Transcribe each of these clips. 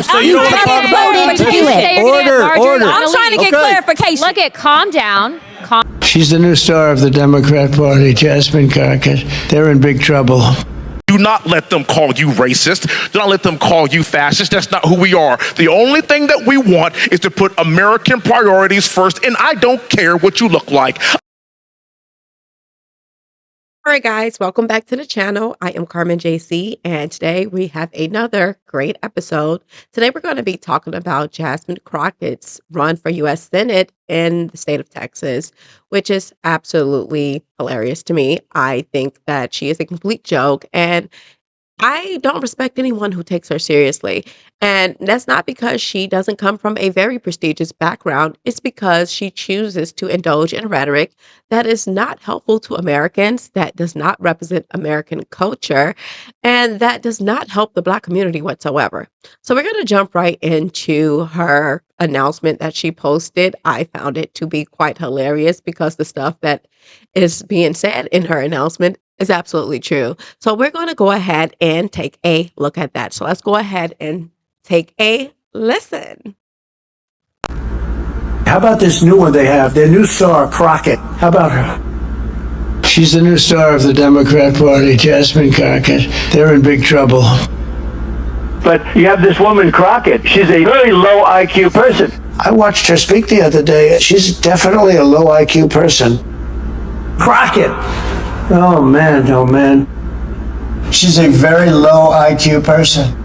So you don't want to talk about to do it. Order. I'm trying to get clarification. Look at, calm down. She's the new star of the Democrat Party, Jasmine Crockett. They're in big trouble. Do not let them call you racist. Do not let them call you fascist. That's not who we are. The only thing that we want is to put American priorities first, and I don't care what you look like. All right, guys, welcome back to the channel. I am Carmen JC, and today we have another great episode. Today we're going to be talking about Jasmine Crockett's run for U.S. Senate in the state of Texas, which is absolutely hilarious to me. I think that she is a complete joke, and I don't respect anyone who takes her seriously. And that's not because she doesn't come from a very prestigious background. It's because she chooses to indulge in rhetoric that is not helpful to Americans, that does not represent American culture, and that does not help the Black community whatsoever. So we're going to jump right into her announcement that she posted. I found it to be quite hilarious because the stuff that is being said in her announcement is absolutely true. So we're going to go ahead and take a look at that. So let's go ahead and take a listen. How about this new one they have? Their new star, Crockett. How about her? She's the new star of the Democrat Party, Jasmine Crockett. They're in big trouble. But you have this woman, Crockett. She's a very low IQ person. I watched her speak the other day. She's definitely a low IQ person. Crockett! Oh man. She's a very low IQ person.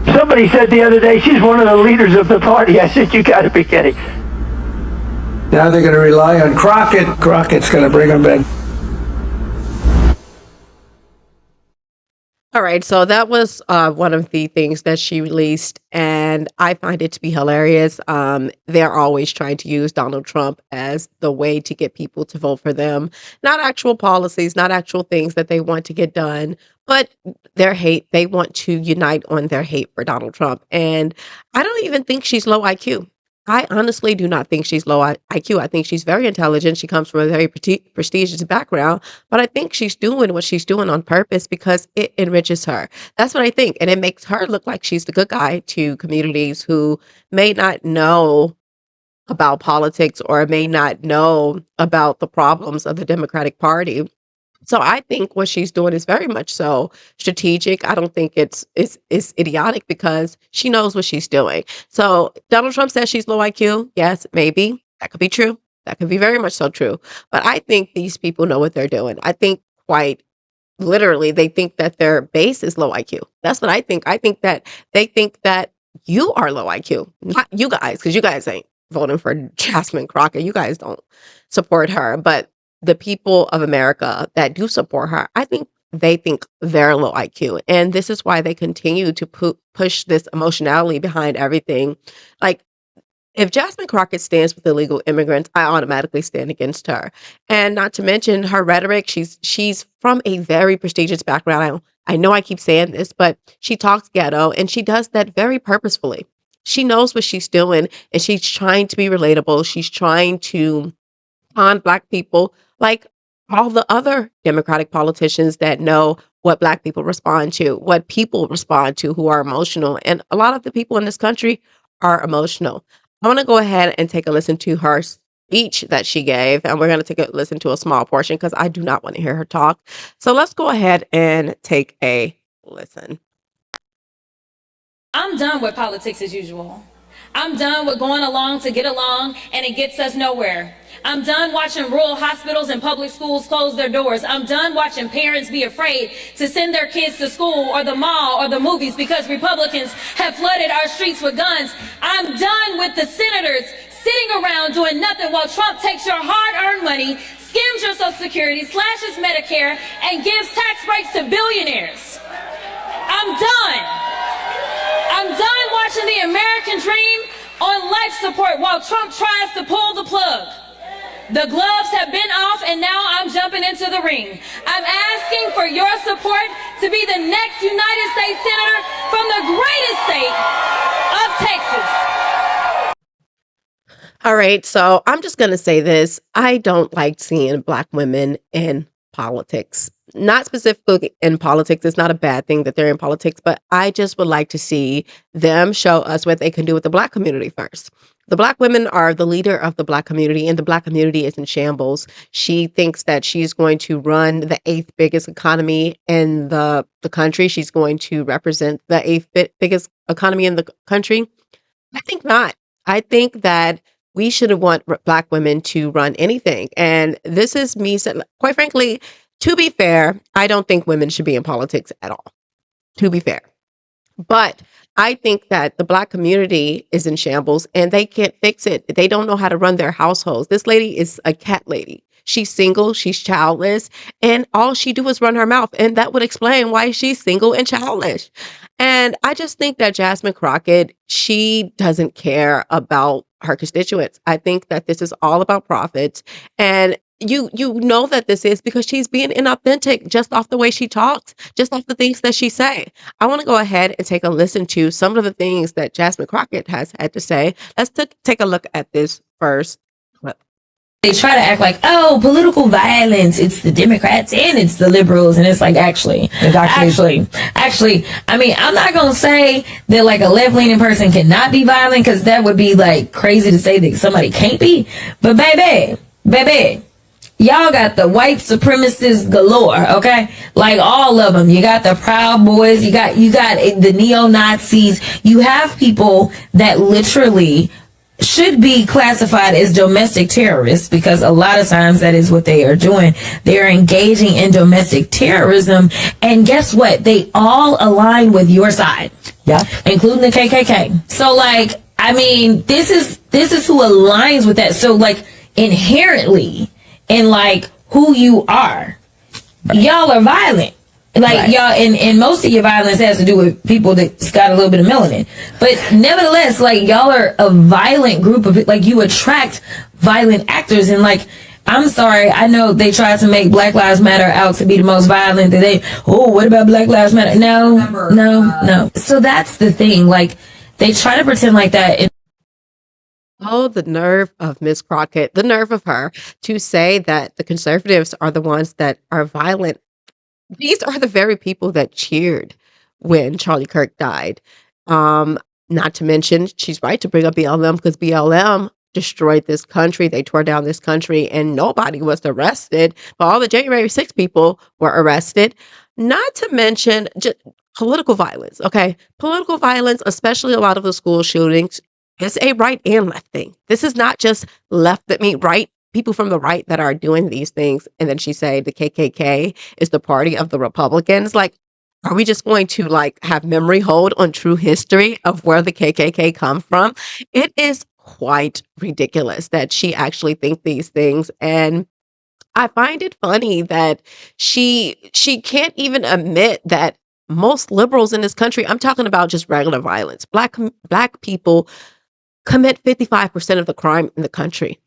Somebody said the other day she's one of the leaders of the party. I said, you got to be kidding. Now they're going to rely on Crockett. Crockett's going to bring them back. All right, so that was one of the things that she released, and I find it to be hilarious. They're always trying to use Donald Trump as the way to get people to vote for them. Not actual policies, not actual things that they want to get done, but their hate. They want to unite on their hate for Donald Trump. And I don't even think she's low IQ. I honestly do not think she's low IQ. I think she's very intelligent. She comes from a very prestigious background, but I think she's doing what she's doing on purpose because it enriches her. That's what I think. And it makes her look like she's the good guy to communities who may not know about politics or may not know about the problems of the Democratic Party. So I think what she's doing is very much so strategic. I don't think it's idiotic because she knows what she's doing. So Donald Trump says she's low IQ. Yes, maybe. That could be true. That could be very much so true. But I think these people know what they're doing. I think quite literally they think that their base is low IQ. That's what I think. I think that they think that you are low IQ. Not you guys, because you guys ain't voting for Jasmine Crockett. You guys don't support her. But the people of America that do support her, I think they think they're low IQ. And this is why they continue to push this emotionality behind everything. Like, if Jasmine Crockett stands with illegal immigrants, I automatically stand against her. And not to mention her rhetoric, she's from a very prestigious background. I know I keep saying this, but she talks ghetto, and she does that very purposefully. She knows what she's doing, and she's trying to be relatable. She's trying to on Black people, like all the other Democratic politicians that know what Black people respond to, what people respond to who are emotional. And a lot of the people in this country are emotional. I want to go ahead and take a listen to her speech that she gave, and we're going to take a listen to a small portion because I do not want to hear her talk. So let's go ahead and take a listen. I'm done with politics as usual. I'm done with going along to get along, and it gets us nowhere. I'm done watching rural hospitals and public schools close their doors. I'm done watching parents be afraid to send their kids to school or the mall or the movies because Republicans have flooded our streets with guns. I'm done with the senators sitting around doing nothing while Trump takes your hard-earned money, skims your Social Security, slashes Medicare, and gives tax breaks to billionaires. I'm done. I'm done watching the American dream on life support while Trump tries to pull the plug. The gloves have been off, and now I'm jumping into the ring. I'm asking for your support to be the next United States Senator from the greatest state of Texas. All right, so I'm just going to say this. I don't like seeing Black women in politics. Not specifically in politics. It's not a bad thing that they're in politics, but I just would like to see them show us what they can do with the Black community first. The Black women are the leader of the Black community, and the Black community is in shambles. She thinks that she's going to run the 8th biggest economy in the country. She's going to represent the 8th biggest economy in the country. I think not. I think that we shouldn't want Black women to run anything. And this is me saying, quite frankly, to be fair, I don't think women should be in politics at all, to be fair. But I think that the Black community is in shambles and they can't fix it. They don't know how to run their households. This lady is a cat lady. She's single, she's childless, and all she do is run her mouth. And that would explain why she's single and childless. And I just think that Jasmine Crockett, she doesn't care about her constituents. I think that this is all about profits. And you know that this is because she's being inauthentic just off the way she talks, just off the things that she say. I want to go ahead and take a listen to some of the things that Jasmine Crockett has had to say. Let's take a look at this first clip. They try to act like, oh, political violence, it's the Democrats and it's the liberals. And it's like, actually, I mean, I'm not going to say that like a left-leaning person cannot be violent, because that would be like crazy to say that somebody can't be. But baby, y'all got the white supremacists galore, okay? Like all of them. You got the Proud Boys. You got the neo-Nazis. You have people that literally should be classified as domestic terrorists, because a lot of times that is what they are doing. They are engaging in domestic terrorism. And guess what? They all align with your side. Yeah. Including the KKK. So like, I mean, this is who aligns with that. So like inherently in like who you are, y'all are violent. Like right. Y'all, and most of your violence has to do with people that's got a little bit of melanin. But nevertheless, like y'all are a violent group of, like you attract violent actors. And like, I'm sorry, I know they tried to make Black Lives Matter out to be the most violent. What about Black Lives Matter? No. So that's the thing. Like they try to pretend like that. Oh, the nerve of Miss Crockett, the nerve of her to say that the conservatives are the ones that are violent. These are the very people that cheered when Charlie Kirk died. Not to mention, she's right to bring up BLM, because BLM destroyed this country. They tore down this country and nobody was arrested. But all the January 6 people were arrested. Not to mention just political violence, okay? Political violence, especially a lot of the school shootings, is a right and left thing. This is not just left, right. People from the right that are doing these things. And then she said the KKK is the party of the Republicans. Like, are we just going to like have memory hold on true history of where the KKK come from? It is quite ridiculous that she actually thinks these things. And I find it funny that she can't even admit that most liberals in this country, I'm talking about just regular violence, black people commit 55% of the crime in the country.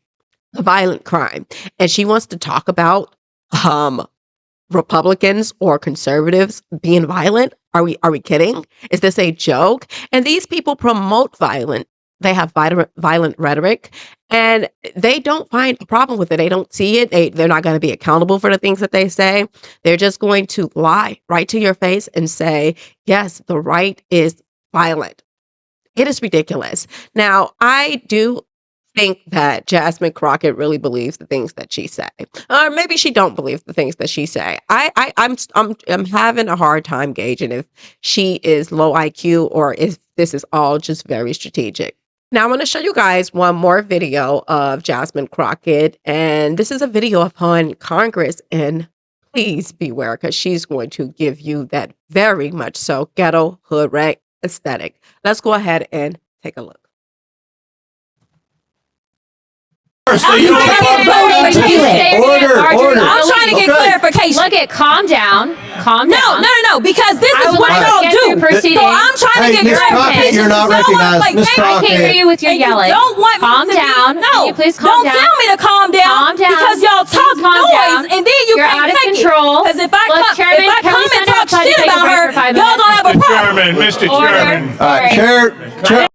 A violent crime. And she wants to talk about Republicans or conservatives being violent. Are we kidding? Is this a joke? And these people promote violence. They have violent rhetoric, and they don't find a problem with it. They don't see it. They're not going to be accountable for the things that they say. They're just going to lie right to your face and say, yes, the right is violent. It is ridiculous. Now, I do think that Jasmine Crockett really believes the things that she say, or maybe she don't believe the things that she say. I'm having a hard time gauging if she is low IQ or if this is all just very strategic. Now I want to show you guys one more video of Jasmine Crockett, and this is a video upon Congress, and please beware because she's going to give you that very much so ghetto hood rat aesthetic. Let's go ahead and take a look. So you order. I'm trying to get clarification. Look at, calm down. No, because this is what y'all do. So I'm trying to get clarification. You're not recognized, Miss Crockett. I can't hear you with your yelling. You don't want me calm to down. No, can you please calm down? Don't tell me to calm down. Calm down. Because y'all talk noise, and then you You're can't out of take control. Because if I come and talk shit about her, y'all gonna have a problem. Mr. Chairman. All right, Chair.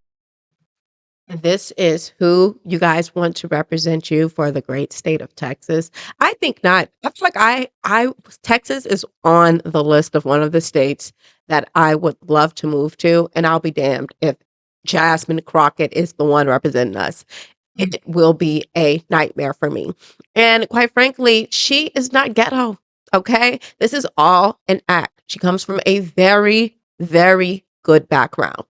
This is who you guys want to represent you for the great state of Texas. I think not. I feel like Texas is on the list of one of the states that I would love to move to, and I'll be damned if Jasmine Crockett is the one representing us. It will be a nightmare for me. And quite frankly, she is not ghetto. Okay. This is all an act. She comes from a very, very good background.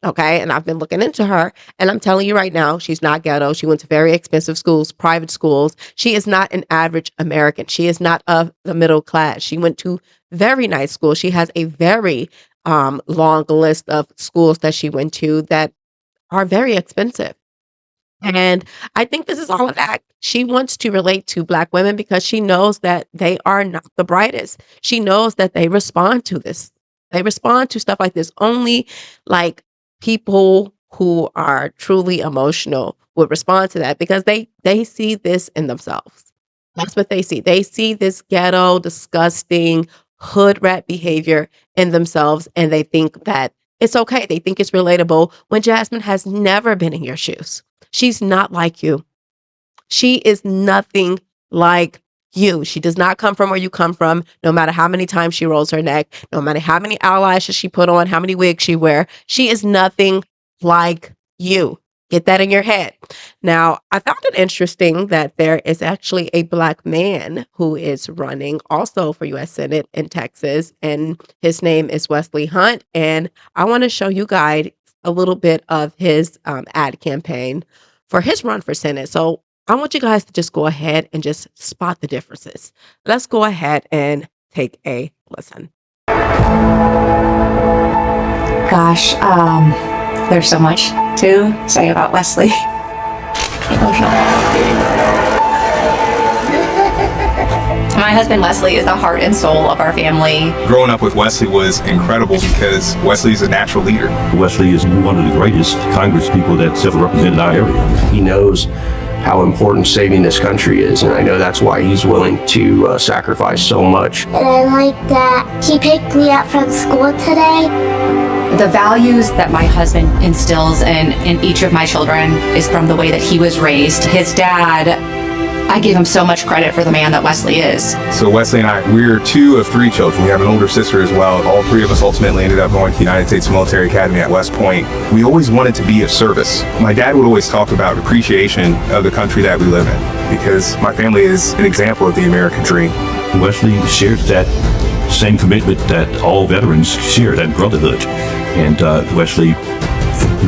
Okay. And I've been looking into her, and I'm telling you right now, she's not ghetto. She went to very expensive schools, private schools. She is not an average American. She is not of the middle class. She went to very nice schools. She has a very long list of schools that she went to that are very expensive. And I think this is all an act. She wants to relate to Black women because she knows that they are not the brightest. She knows that they respond to this. They respond to stuff like this. Only like people who are truly emotional would respond to that because they see this in themselves. That's what they see. They see this ghetto, disgusting, hood rat behavior in themselves, and they think that it's okay. They think it's relatable when Jasmine has never been in your shoes. She's not like you. She is nothing like you. She does not come from where you come from, no matter how many times she rolls her neck, no matter how many eyelashes she put on, how many wigs she wear. She is nothing like you. Get that in your head. Now, I found it interesting that there is actually a Black man who is running also for U.S. Senate in Texas, and his name is Wesley Hunt. And I want to show you guys a little bit of his ad campaign for his run for Senate. So I want you guys to just go ahead and just spot the differences. Let's go ahead and take a listen. Gosh, there's so much to say about Wesley. My husband Wesley is the heart and soul of our family. Growing up with Wesley was incredible because Wesley's a natural leader. Wesley is one of the greatest Congress people that's ever represented our area. He knows how important saving this country is, and I know that's why he's willing to sacrifice so much. And I like that he picked me up from school today. The values that my husband instills in each of my children is from the way that he was raised. His dad, I give him so much credit for the man that Wesley is. So Wesley and I, we're 2 of 3 children. We have an older sister as well. All 3 of us ultimately ended up going to the United States Military Academy at West Point. We always wanted to be of service. My dad would always talk about appreciation of the country that we live in because my family is an example of the American dream. Wesley shares that same commitment that all veterans share, that brotherhood. And Wesley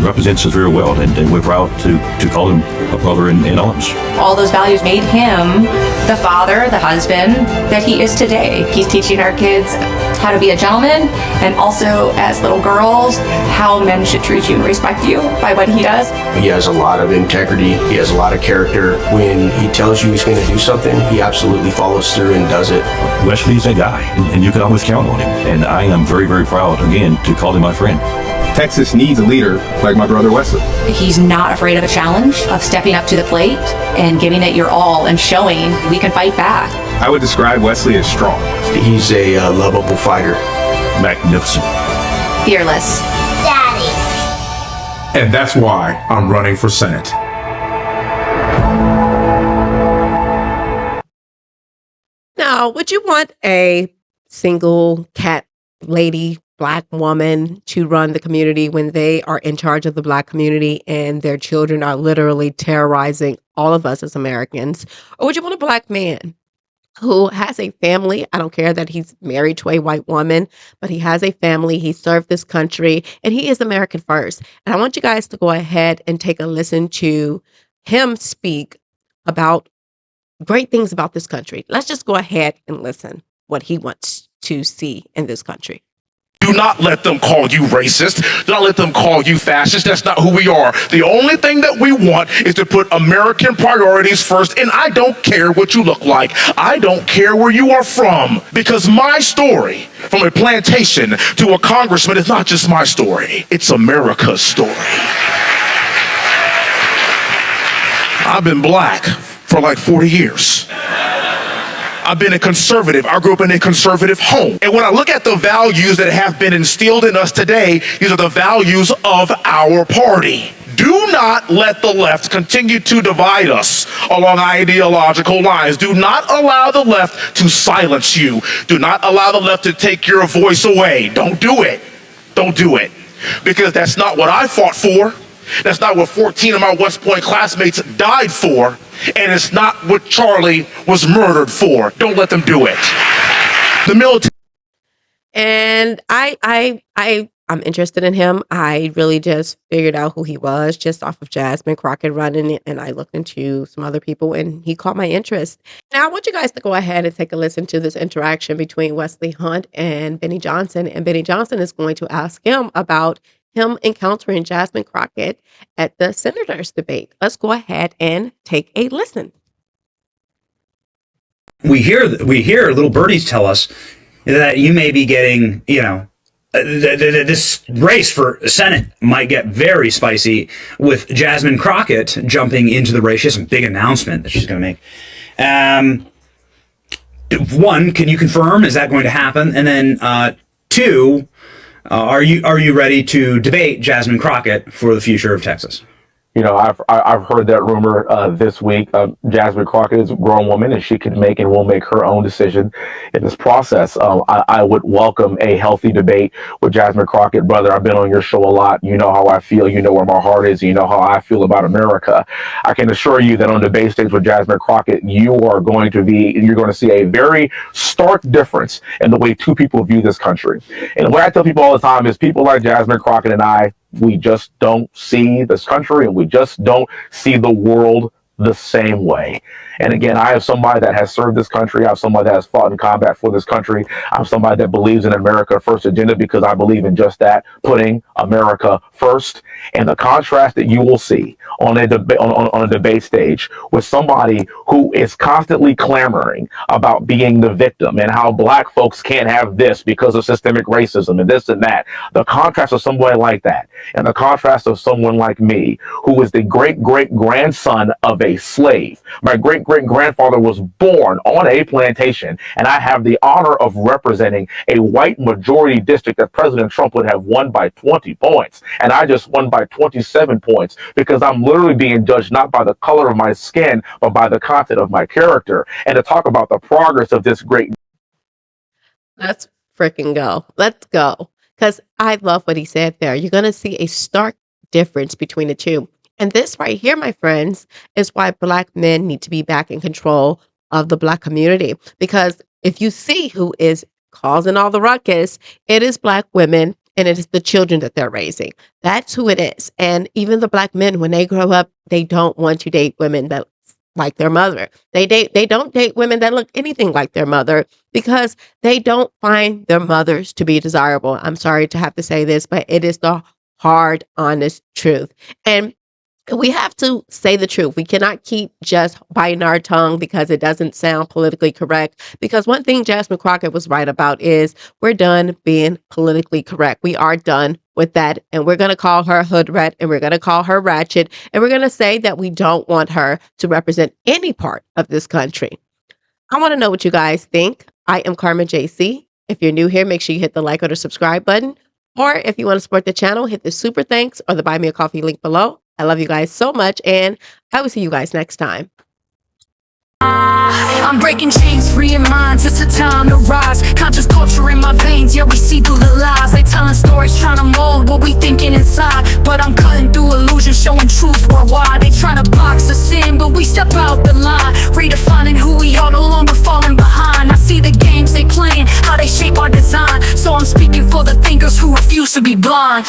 represents us very well, and we're proud to call him a brother in arms. All those values made him the father, the husband that he is today. He's teaching our kids how to be a gentleman, and also as little girls, how men should treat you and respect you by what he does. He has a lot of integrity. He has a lot of character. When he tells you he's going to do something, he absolutely follows through and does it. Wesley's a guy, and you can always count on him. And I am very, very proud, again, to call him my friend. Texas needs a leader like my brother Wesley. He's not afraid of a challenge, of stepping up to the plate and giving it your all and showing we can fight back. I would describe Wesley as strong. He's a lovable fighter. Magnificent. Fearless. Daddy. And that's why I'm running for Senate. Now, would you want a single cat lady, Black woman to run the community when they are in charge of the Black community and their children are literally terrorizing all of us as Americans? Or would you want a Black man who has a family? I don't care that he's married to a white woman, but he has a family. He served this country and he is American first. And I want you guys to go ahead and take a listen to him speak about great things about this country. Let's just go ahead and listen what he wants to see in this country. Do not let them call you racist. Do not let them call you fascist. That's not who we are. The only thing that we want is to put American priorities first. And I don't care what you look like. I don't care where you are from. Because my story, from a plantation to a congressman, is not just my story. It's America's story. I've been Black for like 40 years. I've been a conservative. I grew up in a conservative home. And when I look at the values that have been instilled in us today, these are the values of our party. Do Do not let the left continue to divide us along ideological lines. Do not allow the left to silence you. Do not allow the left to take your voice away. Don't do it. Don't do it. Because that's not what I fought for. That's not what 14 of my West Point classmates died for. And it's not what Charlie was murdered for. Don't let them do it. The military. And I'm interested in him. I really just figured out who he was just off of Jasmine Crockett running it, and I looked into some other people, and he caught my interest. Now I want you guys to go ahead and take a listen to this interaction between Wesley Hunt and Benny Johnson, and Benny Johnson is going to ask him about him encountering Jasmine Crockett at the senators debate. Let's go ahead and take a listen. We hear little birdies tell us that you may be getting, this race for Senate might get very spicy with Jasmine Crockett jumping into the race. She has some big announcement that she's going to make. One, can you confirm, is that going to happen? And then two, are you ready to debate Jasmine Crockett for the future of Texas? I've heard that rumor this week. Jasmine Crockett is a grown woman, and she can make and will make her own decision in this process. I would welcome a healthy debate with Jasmine Crockett. Brother, I've been on your show a lot. You know how I feel. You know where my heart is. You know how I feel about America. I can assure you that on the debate stage with Jasmine Crockett, you're going to see a very stark difference in the way two people view this country. And what I tell people all the time is people like Jasmine Crockett and I, we just don't see this country, and we just don't see the world the same way. And again, I have somebody that has served this country. I have somebody that has fought in combat for this country. I'm somebody that believes in America First agenda because I believe in just that, putting America first. And the contrast that you will see on a debate stage with somebody who is constantly clamoring about being the victim and how black folks can't have this because of systemic racism and this and that. The contrast of somebody like that and the contrast of someone like me, who is the great-great-grandson of a slave. My great-great-grandfather was born on a plantation, and I have the honor of representing a white majority district that President Trump would have won by 20 points. And I just won by 27 points because I'm literally being judged not by the color of my skin, but by the content of my character. And to talk about the progress of this great... Let's freaking go. Let's go. Because I love what he said there. You're going to see a stark difference between the two. And this right here, my friends, is why black men need to be back in control of the black community. Because if you see who is causing all the ruckus, it is black women and it is the children that they're raising. That's who it is. And even the black men, when they grow up, they don't want to date women that like their mother. They don't date women that look anything like their mother because they don't find their mothers to be desirable. I'm sorry to have to say this, but it is the hard, honest truth. And we have to say the truth. We cannot keep just biting our tongue because it doesn't sound politically correct. Because one thing Jasmine Crockett was right about is we're done being politically correct. We are done with that. And we're going to call her hood rat, and we're going to call her ratchet. And we're going to say that we don't want her to represent any part of this country. I want to know what you guys think. I am Carmen JC. If you're new here, make sure you hit the like or the subscribe button. Or if you want to support the channel, hit the super thanks or the buy me a coffee link below. I love you guys so much, and I will see you guys next time. I'm breaking chains, freeing minds, it's a time to rise. Conscious culture in my veins, yeah, we see through the lies. They telling stories, trying to mold what we thinking inside. But I'm cutting through illusions, showing truth worldwide. They trying to box us in, but we step out the line. Redefining who we are, no longer falling behind. I see the games they playing, how they shape our design. So I'm speaking for the thinkers who refuse to be blind.